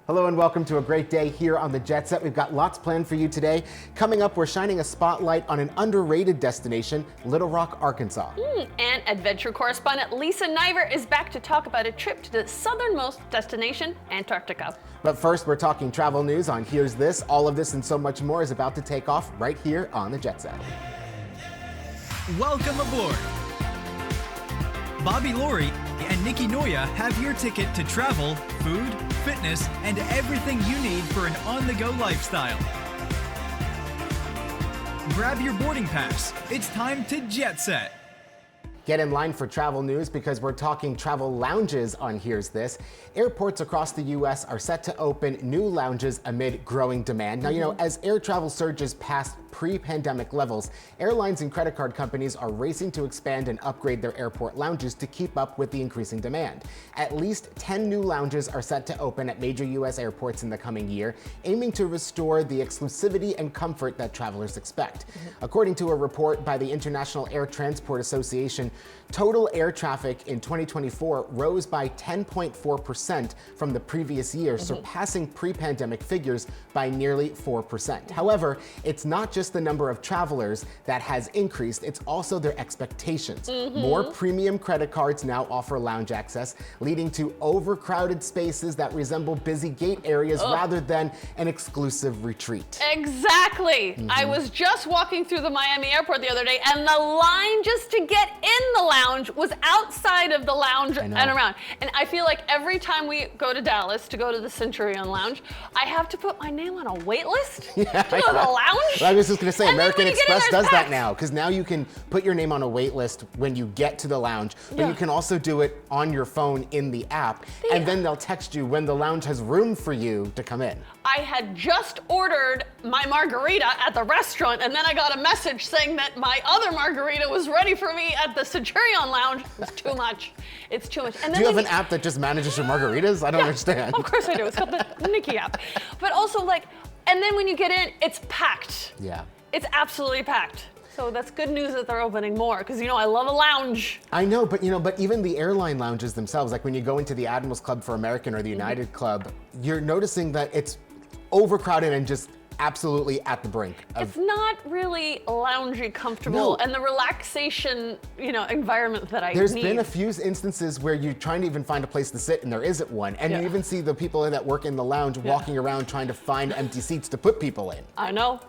Hello and welcome to a great day here on the JetSet. We've got lots planned for you today. Coming up, we're shining a spotlight on an underrated destination, Little Rock, Arkansas. And adventure correspondent Lisa Niver is back to talk about a trip to the southernmost destination, Antarctica. But first, we're talking travel news on Here's This. All of this and so much more is about to take off right here on the JetSet. Welcome aboard. Bobby Laurie and Nikki Noya have your ticket to travel, food, fitness, and everything you need for an on-the-go lifestyle. Grab your boarding pass. It's time to jet set. Get in line for travel news because we're talking travel lounges on Here's This. Airports across the U.S. are set to open new lounges amid growing demand. Now, you know, as air travel surges past pre-pandemic levels, airlines and credit card companies are racing to expand and upgrade their airport lounges to keep up with the increasing demand. At least 10 new lounges are set to open at major U.S. airports in the coming year, aiming to restore the exclusivity and comfort that travelers expect. According to a report by the International Air Transport Association, total air traffic in 2024 rose by 10.4% from the previous year, surpassing pre-pandemic figures by nearly 4%. However, it's not just the number of travelers that has increased, it's also their expectations. More premium credit cards now offer lounge access, leading to overcrowded spaces that resemble busy gate areas rather than an exclusive retreat. Exactly. I was just walking through the Miami airport the other day, and the line just to get in the lounge was outside of the lounge and around. And I feel like every time we go to Dallas to go to the Centurion Lounge, I have to put my name on a wait list to go to the lounge. I was just going to say, And American then when you get in, Express there's does that packs. now, because now you can put your name on a wait list when you get to the lounge, but you can also do it on your phone in the app, and then they'll text you when the lounge has room for you to come in. I had just ordered my margarita at the restaurant, and then I got a message saying that my other margarita was ready for me at the Centurion Lounge. It's too much. It's too much. And then Do you have an app that just manages your margaritas? I don't understand. Of course I do. It's called the Nikki app. But also, like, and then when you get in, it's packed. Yeah. It's absolutely packed. So that's good news that they're opening more, because you know I love a lounge. I know, but even the airline lounges themselves, like when you go into the Admirals Club for American or the United Club, you're noticing that it's overcrowded and just absolutely at the brink of. It's not really loungy comfortable, and the relaxation, environment that I need. There's been a few instances where you're trying to even find a place to sit and there isn't one, and you even see the people that work in the lounge walking around trying to find empty seats to put people in. I know.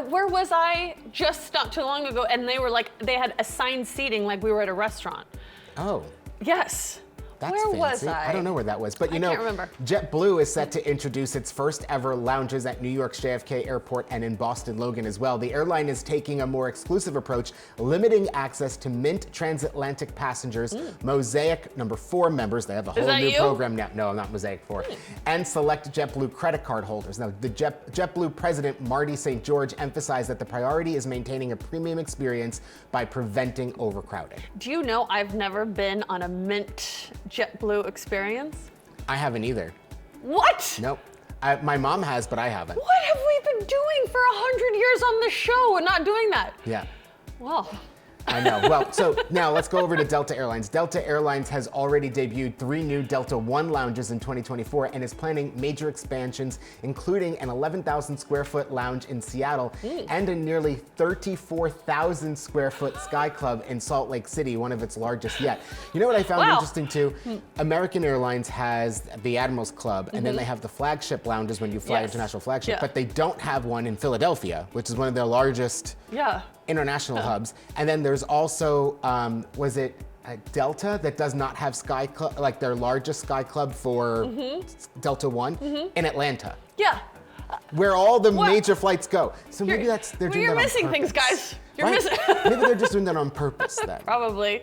Where was I just not too long ago? And they were like, they had assigned seating like we were at a restaurant. Oh. Yes. That's Where fancy. was I? I don't know where that was, but I can't remember. JetBlue is set to introduce its first ever lounges at New York's JFK Airport and in Boston Logan as well. The airline is taking a more exclusive approach, limiting access to Mint transatlantic passengers, Mosaic number 4 members, they have a whole new program now. No, not Mosaic 4, and select JetBlue credit card holders. Now, the JetBlue president, Marty St. George, emphasized that the priority is maintaining a premium experience by preventing overcrowding. Do you know I've never been on a Mint JetBlue experience? I haven't either. What? Nope. My mom has, but I haven't. What have we been doing for 100 years on the show and not doing that? Yeah. Well. I know. Well, so now let's go over to Delta Airlines. Delta Airlines has already debuted 3 new Delta One lounges in 2024 and is planning major expansions, including an 11,000 square foot lounge in Seattle and a nearly 34,000 square foot Sky Club in Salt Lake City, one of its largest yet. You know what I found interesting too? American Airlines has the Admirals Club, and then they have the flagship lounges when you fly international flagship, but they don't have one in Philadelphia, which is one of their largest international hubs. And then there's also, was it Delta that does not have Sky Club, like their largest Sky Club for Delta One in Atlanta. Yeah. Where all the major flights go. So maybe they're doing that on missing purpose. things, guys. You're Right? missing. Maybe they're just doing that on purpose then. Probably.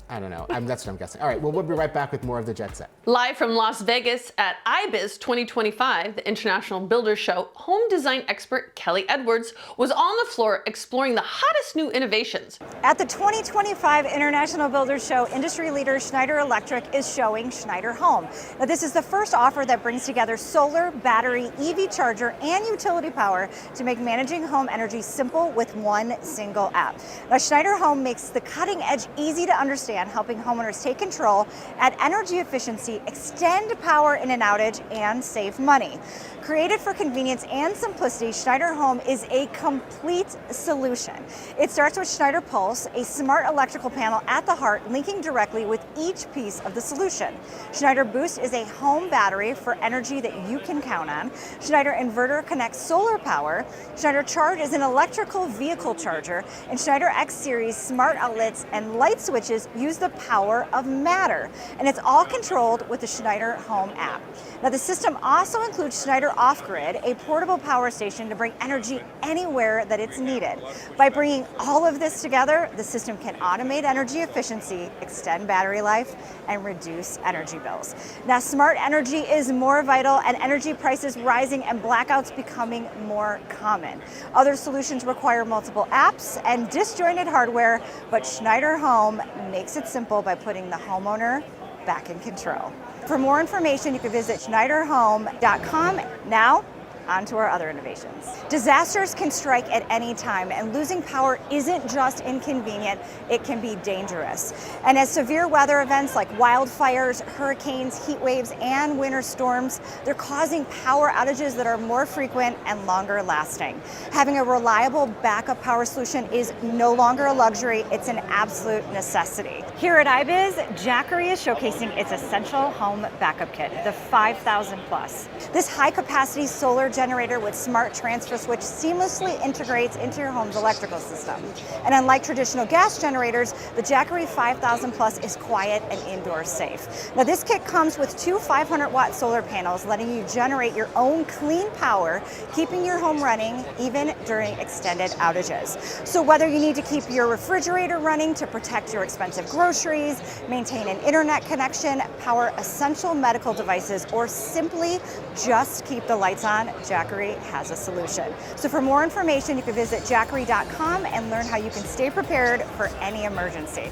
I don't know. That's what I'm guessing. All right, well, we'll be right back with more of the Jet Set. Live from Las Vegas at IBIS 2025, the International Builders Show, home design expert Kelly Edwards was on the floor exploring the hottest new innovations. At the 2025 International Builders Show, industry leader Schneider Electric is showing Schneider Home. Now, this is the first offer that brings together solar, battery, EV charger, and utility power to make managing home energy simple with one single app. Now, Schneider Home makes the cutting edge easy to understand plan, helping homeowners take control, add energy efficiency, extend power in an outage, and save money. Created for convenience and simplicity, Schneider Home is a complete solution. It starts with Schneider Pulse, a smart electrical panel at the heart, linking directly with each piece of the solution. Schneider Boost is a home battery for energy that you can count on. Schneider Inverter connects solar power. Schneider Charge is an electrical vehicle charger. And Schneider X Series smart outlets and light switches use the power of matter. And it's all controlled with the Schneider Home app. Now the system also includes Schneider Off-Grid, a portable power station to bring energy anywhere that it's needed. By bringing all of this together, the system can automate energy efficiency, extend battery life, and reduce energy bills. Now, smart energy is more vital, and energy prices rising and blackouts becoming more common. Other solutions require multiple apps and disjointed hardware, but Schneider Home makes it simple by putting the homeowner back in control. For more information, you can visit schneiderhome.com. Now, on to our other innovations. Disasters can strike at any time, and losing power isn't just inconvenient, it can be dangerous. And as severe weather events like wildfires, hurricanes, heat waves, and winter storms, they're causing power outages that are more frequent and longer lasting. Having a reliable backup power solution is no longer a luxury, it's an absolute necessity. Here at iBiz, Jackery is showcasing its essential home backup kit, the 5000 Plus. This high-capacity solar generator with smart transfer switch seamlessly integrates into your home's electrical system. And unlike traditional gas generators, the Jackery 5000 Plus is quiet and indoor safe. Now this kit comes with two 500-watt solar panels, letting you generate your own clean power, keeping your home running even during extended outages. So whether you need to keep your refrigerator running to protect your expensive groceries, maintain an internet connection, power essential medical devices, or simply just keep the lights on, Jackery has a solution. So for more information, you can visit jackery.com and learn how you can stay prepared for any emergency.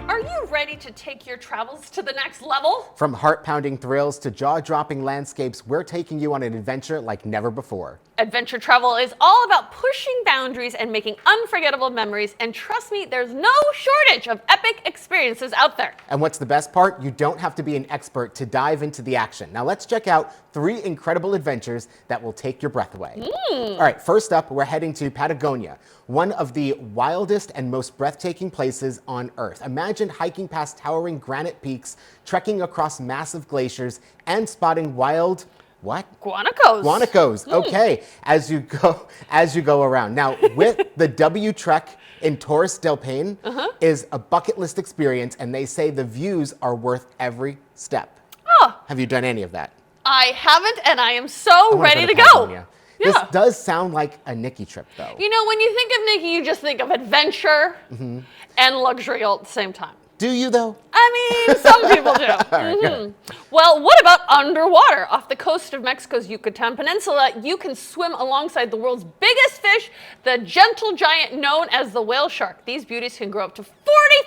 Are you ready to take your travels to the next level? From heart-pounding thrills to jaw-dropping landscapes, we're taking you on an adventure like never before. Adventure travel is all about pushing boundaries and making unforgettable memories, and trust me, there's no shortage of epic experiences out there. And what's the best part? You don't have to be an expert to dive into the action. Now let's check out 3 incredible adventures that will take your breath away. All right, first up, we're heading to Patagonia, one of the wildest and most breathtaking places on Earth. Imagine hiking past towering granite peaks, trekking across massive glaciers, and spotting wild, what? Guanacos. Guanacos. Okay, as you go around. Now, with the W Trek in Torres del Paine is a bucket list experience, and they say the views are worth every step. Oh. Have you done any of that? I haven't, and I am so ready to go. Patagonia. Yeah. This does sound like a Nikki trip, though. You know, when you think of Nikki, you just think of adventure and luxury all at the same time. Do you, though? I mean, some people do. Right, good. Well, what about underwater? Off the coast of Mexico's Yucatan Peninsula, you can swim alongside the world's biggest fish, the gentle giant known as the whale shark. These beauties can grow up to 40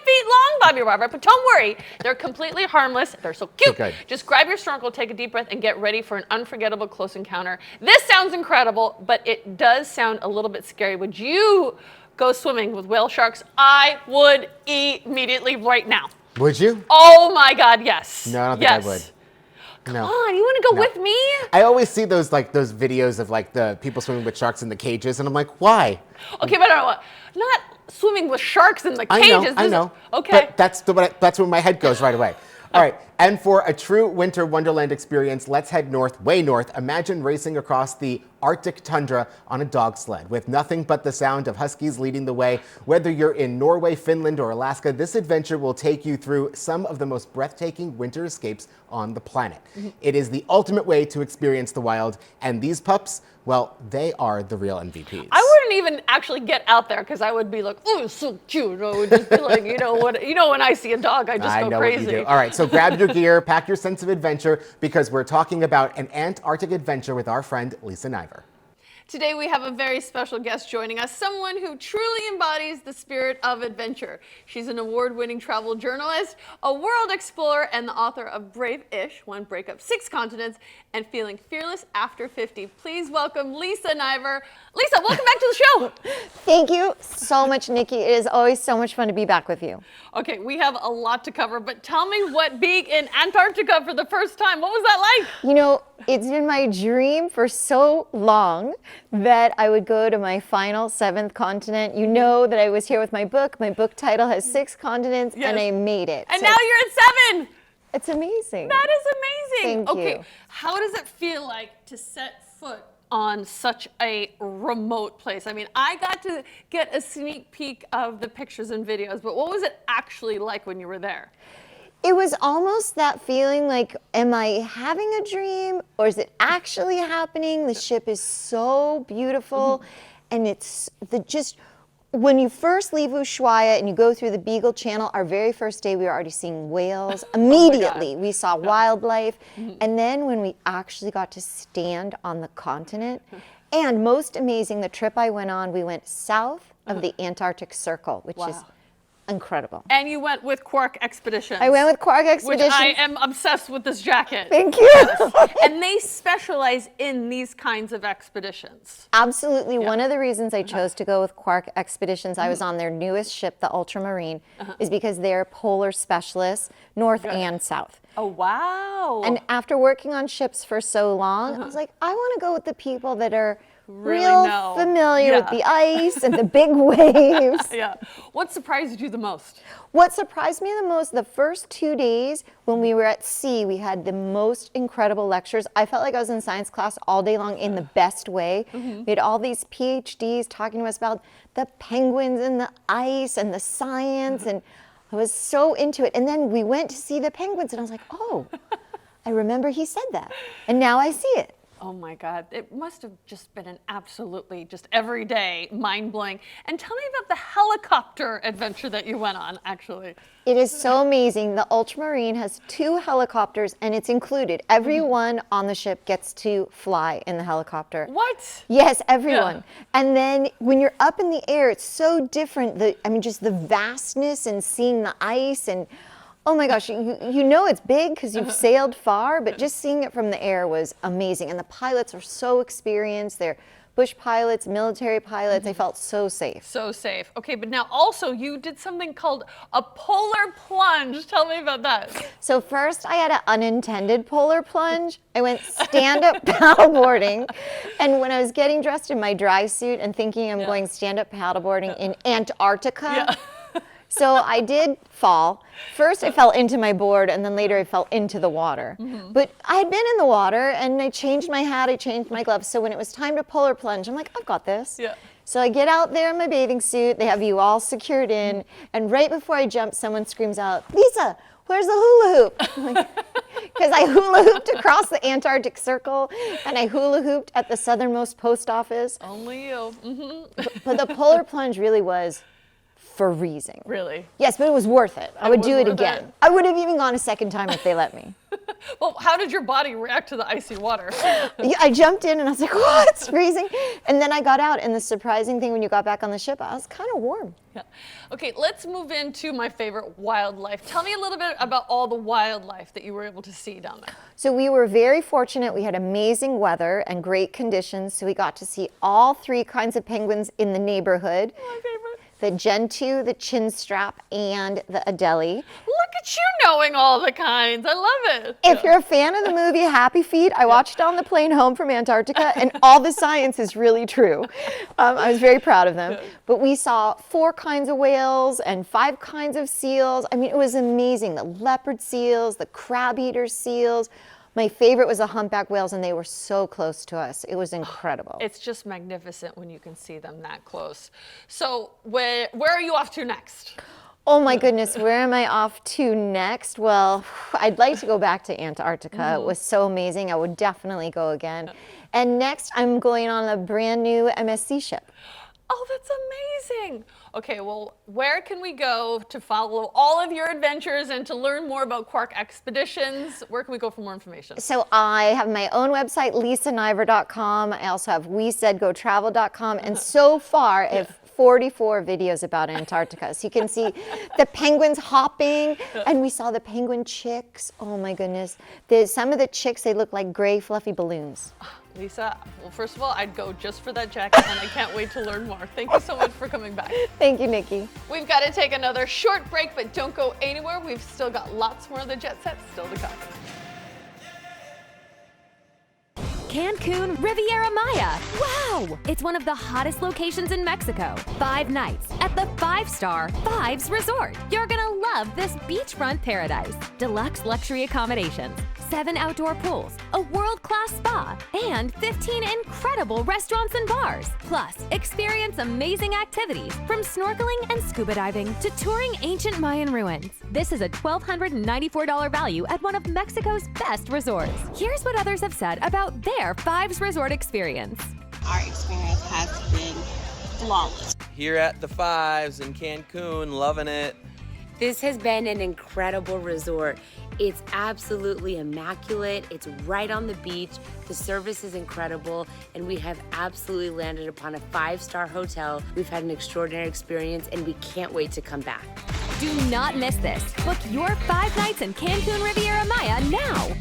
feet long, Bobby Robert, but don't worry, they're completely harmless. They're so cute. Good. Just grab your snorkel, take a deep breath, and get ready for an unforgettable close encounter. This sounds incredible, but it does sound a little bit scary. Would you go swimming with whale sharks? I would immediately right now. Would you? Oh my God, yes. No, I don't think I would. Come on, you want to go with me? I always see those videos of the people swimming with sharks in the cages, and I'm like, why? Okay, but not swimming with sharks in the cages. I know. Okay. But that's where my head goes right away. All right, and for a true winter wonderland experience, let's head north, way north. Imagine racing across the Arctic tundra on a dog sled with nothing but the sound of huskies leading the way. Whether you're in Norway, Finland, or Alaska, this adventure will take you through some of the most breathtaking winter escapes on the planet. It is the ultimate way to experience the wild, and these pups, well, they are the real MVPs. I wouldn't even actually get out there because I would be like, oh, it's so cute. I would just be like, when I see a dog, I just go know crazy. What you do. All right, so grab your gear, pack your sense of adventure, because we're talking about an Antarctic adventure with our friend Lisa Niver. Today we have a very special guest joining us, someone who truly embodies the spirit of adventure. She's an award-winning travel journalist, a world explorer, and the author of Brave-ish, One Breakup, 6 Continents, and Feeling Fearless After 50. Please welcome Lisa Niver. Lisa, welcome back to the show. Thank you so much, Nikki. It is always so much fun to be back with you. Okay, we have a lot to cover, but tell me what being in Antarctica for the first time, what was that like? You know, it's been my dream for so long that I would go to my final 7th continent. You know that I was here with my book. My book title has 6 continents, and I made it. And so now you're at 7. It's amazing. That is amazing. Thank Okay, you. how does it feel like to set foot on such a remote place? I mean, I got to get a sneak peek of the pictures and videos, but what was it actually like when you were there? It was almost that feeling like, am I having a dream or is it actually happening? The ship is so beautiful, and it's when you first leave Ushuaia and you go through the Beagle Channel, our very first day we were already seeing whales. Immediately we saw wildlife, and then when we actually got to stand on the continent, and most amazing, the trip I went on, we went south of the Antarctic Circle, which is incredible. And you went with Quark Expeditions. I went with Quark Expeditions. Which I am obsessed with this jacket. Thank you. And they specialize in these kinds of expeditions. Absolutely. One of the reasons I chose to go with Quark Expeditions, I was on their newest ship, the Ultramarine, is because they're polar specialists, north and south. Oh, wow. And after working on ships for so long, I was like, I want to go with the people that are Really real know. familiar with the ice and the big waves. Yeah. What surprised you the most? What surprised me the most, the first 2 days when we were at sea, we had the most incredible lectures. I felt like I was in science class all day long in the best way. We had all these PhDs talking to us about the penguins and the ice and the science, and I was so into it. And then we went to see the penguins, and I was like, oh, I remember he said that. And now I see it. Oh my God, it must have just been an absolutely just everyday mind-blowing. And tell me about the helicopter adventure that you went on, actually. It is so amazing. The Ultramarine has 2 helicopters, and it's included. Everyone on the ship gets to fly in the helicopter. What? Yes, everyone. And then when you're up in the air, it's so different. Just the vastness and seeing the ice, and oh my gosh, you know it's big because you've sailed far, but just seeing it from the air was amazing. And the pilots are so experienced. They're bush pilots, military pilots. I felt so safe. So safe. Okay, but now also you did something called a polar plunge. Tell me about that. So first I had an unintended polar plunge. I went stand-up paddleboarding. And when I was getting dressed in my dry suit and thinking I'm going stand-up paddleboarding in Antarctica, so I did fall. First I fell into my board, and then later I fell into the water. But I had been in the water, and I changed my hat, I changed my gloves. So when it was time to polar plunge, I'm like, I've got this. So I get out there in my bathing suit. They have you all secured in. And right before I jump, someone screams out, Lisa, where's the hula hoop? Because I hula hooped across the Antarctic Circle, and I hula hooped at the southernmost post office. Only you. But the polar plunge really was freezing. Really? Yes, but it was worth it. I would do it again. I would have even gone a second time if they let me. Well, how did your body react to the icy water? I jumped in and I was like, oh, it's freezing. And then I got out, and the surprising thing when you got back on the ship, I was kind of warm. Yeah. Okay, let's move into my favorite wildlife. Tell me a little bit about all the wildlife that you were able to see down there. So we were very fortunate. We had amazing weather and great conditions. So we got to see all 3 kinds of penguins in the neighborhood. My favorite. The Gentoo, the Chinstrap, and the Adelie. Look at you knowing all the kinds. I love it. If you're a fan of the movie Happy Feet, I watched it on the plane home from Antarctica, and all the science is really true. I was very proud of them. But we saw 4 kinds of whales and 5 kinds of seals. I mean, it was amazing. The leopard seals, the crab-eater seals. My favorite was the humpback whales, and they were so close to us. It was incredible. It's just magnificent when you can see them that close. So where are you off to next? Oh my goodness, where am I off to next? Well, I'd like to go back to Antarctica. It was so amazing. I would definitely go again. And next, I'm going on a brand new MSC ship. Oh, that's amazing. Okay, well, where can we go to follow all of your adventures and to learn more about Quark Expeditions? Where can we go for more information? So I have my own website, lisaniver.com. I also have wesaidgotravel.com. And so far, I have 44 videos about Antarctica. So you can see the penguins hopping, and we saw the penguin chicks. Oh my goodness. Some of the chicks, they look like gray fluffy balloons. Lisa, well, first of all, I'd go just for that jacket, and I can't wait to learn more. Thank you so much for coming back. Thank you, Nikki. We've got to take another short break, but don't go anywhere. We've still got lots more of the JetSet still to come. Cancun Riviera Maya. Wow! It's one of the hottest locations in Mexico. 5 nights at the 5-star Fives Resort. You're gonna love this beachfront paradise. Deluxe luxury accommodations, 7 outdoor pools, a world-class spa, and 15 incredible restaurants and bars. Plus, experience amazing activities from snorkeling and scuba diving to touring ancient Mayan ruins. This is a $1,294 value at one of Mexico's best resorts. Here's what others have said about their Fives Resort experience. Our experience has been flawless. Here at the Fives in Cancun, loving it. This has been an incredible resort. It's absolutely immaculate. It's right on the beach. The service is incredible, and we have absolutely landed upon a 5-star hotel. We've had an extraordinary experience, and we can't wait to come back. Do not miss this. Book your 5 nights in Cancun Riviera Maya now.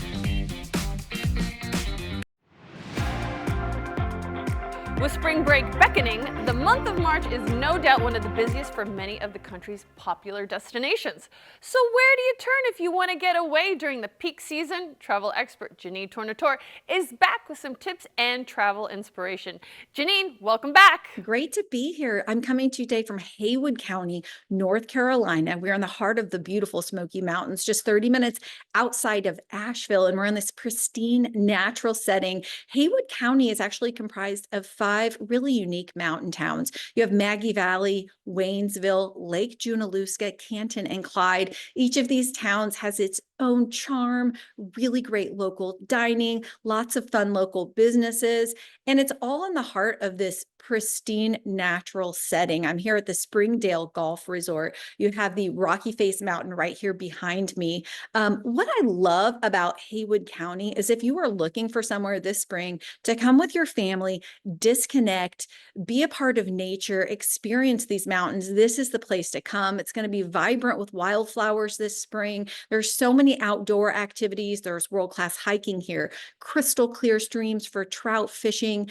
With spring break beckoning, the month of March is no doubt one of the busiest for many of the country's popular destinations. So where do you turn if you want to get away during the peak season? Travel expert Jeanenne Tornatore is back with some tips and travel inspiration. Jeanenne, welcome back. Great to be here. I'm coming to you today from Haywood County, North Carolina. We're in the heart of the beautiful Smoky Mountains, just 30 minutes outside of Asheville, and we're in this pristine natural setting. Haywood County is actually comprised of 5 really unique mountain towns. You have Maggie Valley, Waynesville, Lake Junaluska, Canton, and Clyde. Each of these towns has its own charm, really great local dining, lots of fun local businesses, and it's all in the heart of this pristine natural setting. I'm here at the Springdale Golf Resort. You have the Rocky Face Mountain right here behind me. What I love about Haywood County is if you are looking for somewhere this spring to come with your family, disconnect, be a part of nature, experience these mountains, this is the place to come. It's going to be vibrant with wildflowers this spring. There's so many outdoor activities. There's world-class hiking here, crystal clear streams for trout fishing.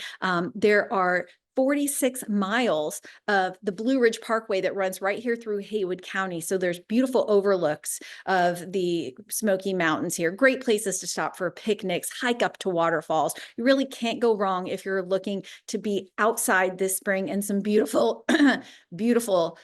There are 46 miles of the Blue Ridge Parkway that runs right here through Haywood County. So there's beautiful overlooks of the Smoky Mountains here. Great places to stop for picnics, hike up to waterfalls. You really can't go wrong if you're looking to be outside this spring and some beautiful, beautiful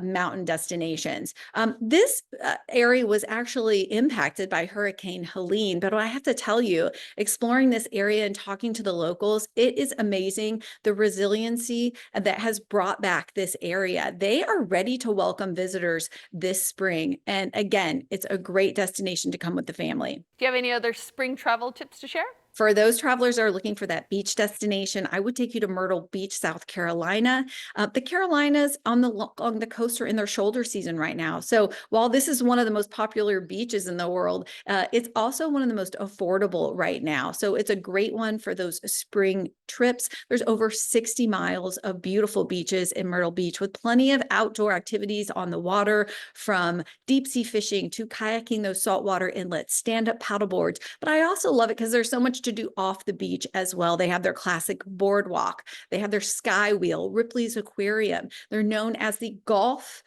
mountain destinations. This area was actually impacted by Hurricane Helene, but I have to tell you, exploring this area and talking to the locals, it is amazing the resiliency that has brought back this area. They are ready to welcome visitors this spring. And again, it's a great destination to come with the family. Do you have any other spring travel tips to share? For those travelers that are looking for that beach destination, I would take you to Myrtle Beach, South Carolina. The Carolinas on the coast are in their shoulder season right now. So while this is one of the most popular beaches in the world, it's also one of the most affordable right now. So it's a great one for those spring trips. There's over 60 miles of beautiful beaches in Myrtle Beach with plenty of outdoor activities on the water, from deep sea fishing to kayaking those saltwater inlets, stand-up paddleboards. But I also love it because there's so much to do off the beach as well. They have their classic boardwalk. They have their sky wheel, Ripley's Aquarium. They're known as the golf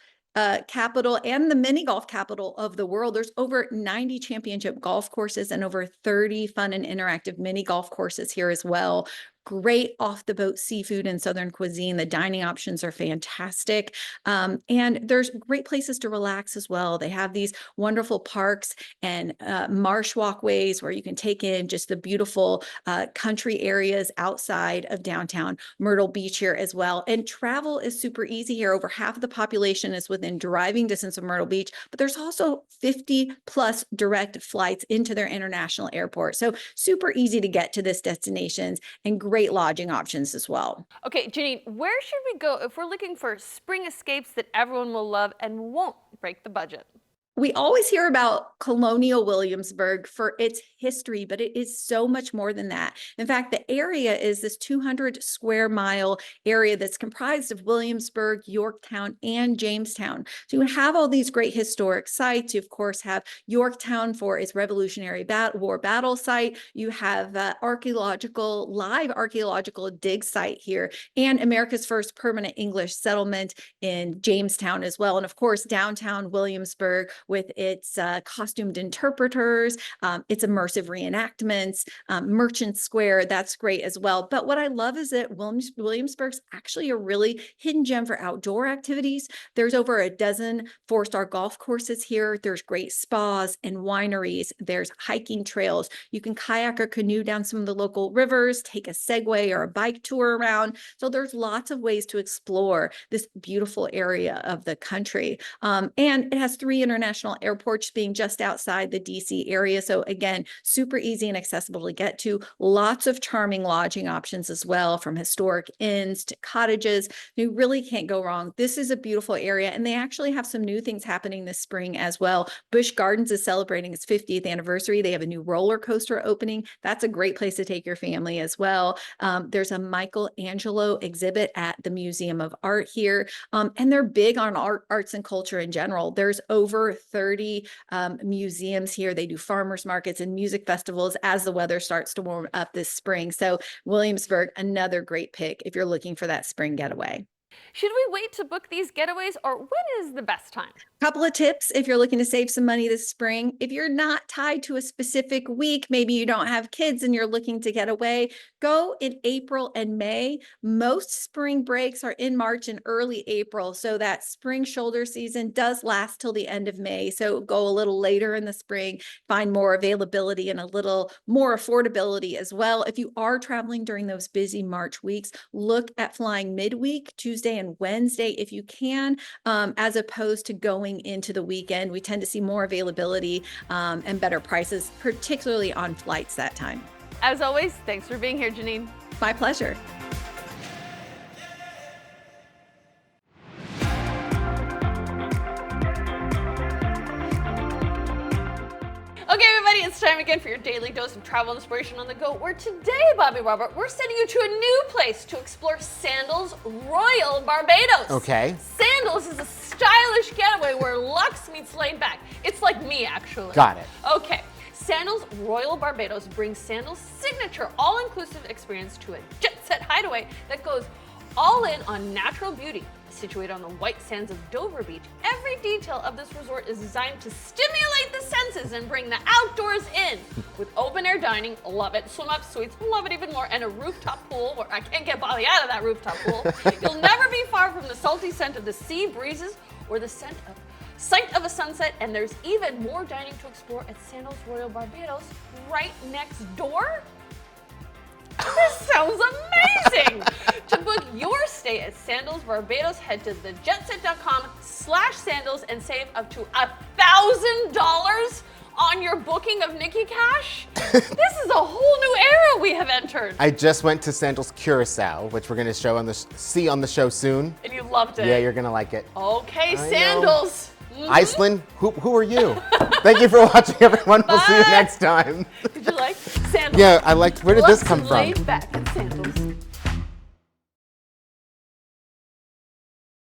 capital and the mini golf capital of the world. There's over 90 championship golf courses and over 30 fun and interactive mini golf courses here as well. Great off-the-boat seafood and Southern cuisine. The dining options are fantastic. And there's great places to relax as well. They have these wonderful parks and marsh walkways where you can take in just the beautiful country areas outside of downtown Myrtle Beach here as well. And travel is super easy here. Over half of the population is within driving distance of Myrtle Beach, but there's also 50 plus direct flights into their international airport. So super easy to get to this destinations and great lodging options as well. Okay, Jeanine, where should we go if we're looking for spring escapes that everyone will love and won't break the budget? We always hear about Colonial Williamsburg for its history, but it is so much more than that. In fact, the area is this 200 square mile area that's comprised of Williamsburg, Yorktown, and Jamestown. So you have all these great historic sites. You, of course, have Yorktown for its Revolutionary War battle site. You have live archaeological dig site here, and America's first permanent English settlement in Jamestown as well. And of course, downtown Williamsburg with its costumed interpreters, its immersive reenactments, Merchant Square, that's great as well. But what I love is that Williamsburg's actually a really hidden gem for outdoor activities. There's over a dozen 4-star golf courses here. There's great spas and wineries. There's hiking trails. You can kayak or canoe down some of the local rivers, take a Segway or a bike tour around. So there's lots of ways to explore this beautiful area of the country. And it has 3 international airports being just outside the DC area. So again, super easy and accessible to get to. Lots of charming lodging options as well, from historic inns to cottages. You really can't go wrong. This is a beautiful area, and they actually have some new things happening this spring as well. Busch Gardens is celebrating its 50th anniversary. They have a new roller coaster opening. That's a great place to take your family as well. There's a Michelangelo exhibit at the Museum of Art here, and they're big on arts and culture in general. There's over 30 museums here. They do farmers markets and music festivals as the weather starts to warm up this spring. So Williamsburg, another great pick if you're looking for that spring getaway. Should we wait to book these getaways, or when is the best time? Couple of tips if you're looking to save some money this spring. If you're not tied to a specific week, maybe you don't have kids and you're looking to get away, go in April and May. Most spring breaks are in March and early April, so that spring shoulder season does last till the end of May. So go a little later in the spring, find more availability and a little more affordability as well. If you are traveling during those busy March weeks, look at flying midweek, Tuesday and Wednesday if you can, as opposed to going into the weekend. We tend to see more availability and better prices, particularly on flights that time. As always, thanks for being here, Jeanine. My pleasure. Okay, everybody, it's time again for your daily dose of travel inspiration on the go, where today, Bobby Robert, we're sending you to a new place to explore Sandals Royal Barbados. Okay. Sandals is a stylish getaway where luxe meets laid back. It's like me, actually. Got it. Okay. Sandals Royal Barbados brings Sandals' signature all-inclusive experience to a jet-set hideaway that goes all in on natural beauty. Situated on the white sands of Dover Beach, every detail of this resort is designed to stimulate the senses and bring the outdoors in. With open-air dining, love it, swim-up suites, love it even more, and a rooftop pool where I can't get Bobby out of that rooftop pool. You'll never be far from the salty scent of the sea breezes or the sight of a sunset, and there's even more dining to explore at Sandals Royal Barbados right next door. This sounds amazing! To book your stay at Sandals Barbados, head to thejetset.com/sandals and save up to $1,000 on your booking of Nikki Cash. This is a whole new era we have entered. I just went to Sandals Curacao, which we're going to see on the show soon. And you loved it. Yeah, you're going to like it. Okay, Sandals. Iceland, who are you? Thank you for watching, everyone. We'll see you next time. Did you like Sandals? Yeah, I liked. Where did this come from? Laid back in Sandals.